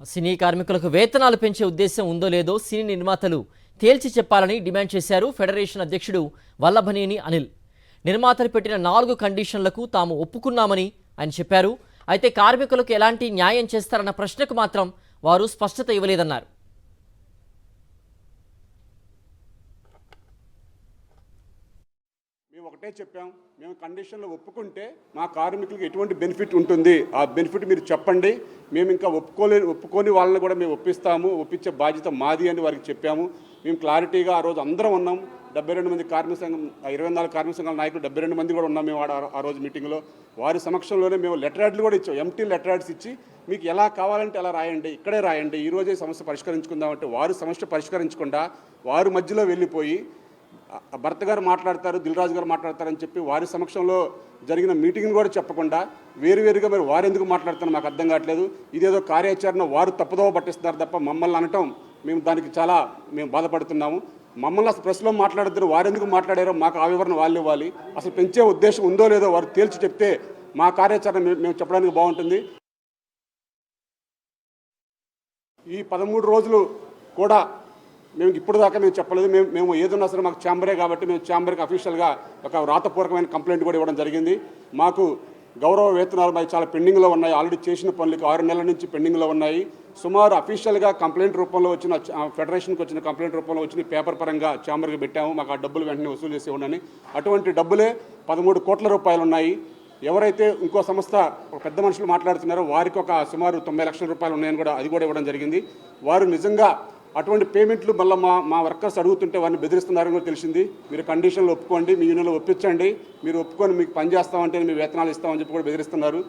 సినీ కార్మికులకు వేతనాలు పెంచే ఉద్దేశం ఉందో లేదో సినీ నిర్మాతలు తేల్చి చెప్పాలని డిమాండ్ చేశారు ఫెడరేషన్ అధ్యక్షుడు వల్లభనేని అనిల్. నిర్మాతలు పెట్టిన 4 కండిషన్లకు తాము ఒప్పుకున్నామని ఆయన చెప్పారు. అయితే కార్మికులకు ఎలాంటి న్యాయం చేస్తారన్న ప్రశ్నకు మాత్రం వారు స్పష్టత ఇవ్వలేదన్నారు. మేము ఒకటే చెప్పాం, మేము కండిషన్లో ఒప్పుకుంటే మా కార్మికులకు ఎటువంటి బెనిఫిట్ ఉంటుంది, ఆ బెనిఫిట్ మీరు చెప్పండి. మేము ఇంకా ఒప్పుకొని వాళ్ళని కూడా మేము ఒప్పించే బాధ్యత మాది అని వారికి చెప్పాము. మేము క్లారిటీగా ఆ రోజు అందరం ఉన్నాం. 72 మంది కార్మిక సంఘం, 24 కార్మిక సంఘాల నాయకులు 72 మంది కూడా ఉన్నాం మేము ఆ రోజు మీటింగ్లో. వారి సమక్షంలోనే మేము లెటర్ యాడ్లు కూడా ఇచ్చాం. ఎంటీ లెటర్ యాడ్స్ ఇచ్చి మీకు ఎలా కావాలంటే అలా రాయండి, ఇక్కడే రాయండి, ఈరోజే సమస్య పరిష్కరించుకుందామంటే వారు సమస్య పరిష్కరించకుండా వారి మధ్యలో వెళ్ళిపోయి భర్త గారు మాట్లాడతారు, దిల్రాజు గారు మాట్లాడతారని చెప్పి వారి సమక్షంలో జరిగిన మీటింగ్ని కూడా చెప్పకుండా వేరువేరుగా మరి వారు ఎందుకు మాట్లాడుతారో మాకు అర్థం కావట్లేదు. ఇదేదో కార్యాచరణ వారు తప్పుదోవ పట్టిస్తున్నారు తప్ప మమ్మల్ని అనటం మేము దానికి చాలా బాధపడుతున్నాము. మమ్మల్ని అసలు ప్రెస్లో మాట్లాడుతున్నారు, వారు ఎందుకు మాట్లాడారో మాకు ఆ వివరణ వాళ్ళు ఇవ్వాలి. అసలు పెంచే ఉద్దేశం ఉందో లేదో వారు తేల్చి చెప్తే మా కార్యాచరణ మేము చెప్పడానికి బాగుంటుంది. ఈ 13 రోజులు కూడా మేము ఇప్పుడు దాకా మేము చెప్పలేదు. మేము ఏదన్నా సరే మాకు ఛాంబరే కాబట్టి మేము ఛాంబర్కి అఫీషియల్గా ఒక వ్రాతపూర్వకమైన కంప్లైంట్ కూడా ఇవ్వడం జరిగింది. మాకు గౌరవ వేతనాలు మరి చాలా పెండింగ్లో ఉన్నాయి. ఆల్రెడీ చేసిన పనులకి 6 నెలల నుంచి పెండింగ్లో ఉన్నాయి. సుమారు అఫీషియల్గా కంప్లైంట్ రూపంలో వచ్చిన ఫెడరేషన్కి వచ్చిన కంప్లైంట్ రూపంలో వచ్చిన పేపర్ పరంగా ఛాంబర్కి పెట్టాము. మాకు ఆ డబ్బులు వెంటనే వసూలు చేసి ఉండని. అటువంటి డబ్బులే 13 కోట్ల రూపాయలు ఉన్నాయి. ఎవరైతే ఇంకో సంస్థ ఒక పెద్ద మనుషులు మాట్లాడుతున్నారో వారికి ఒక సుమారు 90 లక్షల రూపాయలు ఉన్నాయని కూడా అది కూడా ఇవ్వడం జరిగింది. వారు నిజంగా అటువంటి పేమెంట్లు మళ్ళీ మా వర్కర్స్ అడుగుతుంటే వారిని బెదిరిస్తున్నారని కూడా తెలిసింది. మీరు కండిషన్లు ఒప్పుకోండి, మీ యూనియన్లో ఒప్పించండి, మీరు ఒప్పుకొని మీకు పని చేస్తామంటే మీ వేతనాలు ఇస్తామని చెప్పి కూడా బెదిరిస్తున్నారు.